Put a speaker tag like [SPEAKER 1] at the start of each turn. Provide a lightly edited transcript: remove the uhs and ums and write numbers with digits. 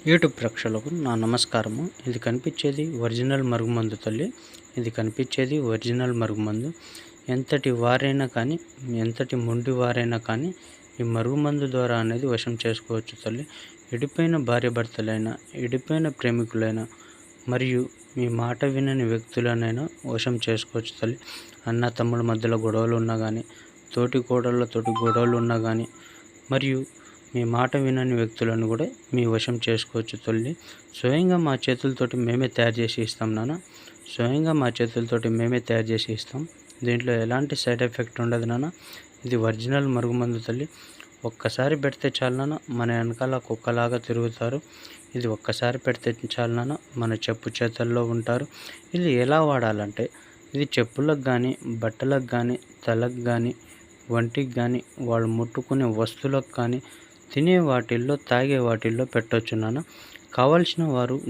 [SPEAKER 1] YouTube ప్రేక్షకులకు నా నమస్కారము. ఇది కనిపించేది ఒరిజినల్ మరుగుమందు తల్లి. ఇది కనిపించేది ఒరిజినల్ మరుగుమందు. ఎంతటి వారైనా కానీ, ఎంతటి మొండి వారైనా కానీ ఈ మరుగుమందు ద్వారా అనేది వశం చేసుకోవచ్చు తల్లి. విడిపోయిన భార్యాభర్తలైనా, విడిపోయిన ప్రేమికులైనా, మరియు మీ మాట వినని వ్యక్తులనైనా వశం చేసుకోవచ్చు తల్లి. అన్న తమ్ముల మధ్యలో గొడవలు ఉన్నా కానీ, తోటి కోడళ్ళతోటి గొడవలు ఉన్నా కానీ, మరియు మీ మాట వినని వ్యక్తులను కూడా మీ వశం చేసుకోవచ్చు తల్లి. స్వయంగా మా చేతులతోటి మేమే తయారు చేసి ఇస్తాం నాన్న. స్వయంగా మా చేతులతోటి మేమే తయారు చేసి ఇస్తాం. దీంట్లో ఎలాంటి సైడ్ ఎఫెక్ట్ ఉండదు నాన్న. ఇది ఒరిజినల్ మరుగుమందు తల్లి. ఒక్కసారి పెడితే చాలు నాన్న, మన వెనకాల కుక్కలాగా తిరుగుతారు. ఇది ఒక్కసారి పెడితే చాలు నాన్న, మన చెప్పు చేతల్లో ఉంటారు. ఇది ఎలా వాడాలంటే, ఇది చెప్పులకు కానీ, బట్టలకు కానీ, తలకు కానీ, వంటికి కానీ, వాళ్ళు ముట్టుకునే వస్తువులకు కానీ, తినే వాటిల్లో, తాగే వాటిల్లో పెట్టొచ్చు నాన్న. కావలసిన వారు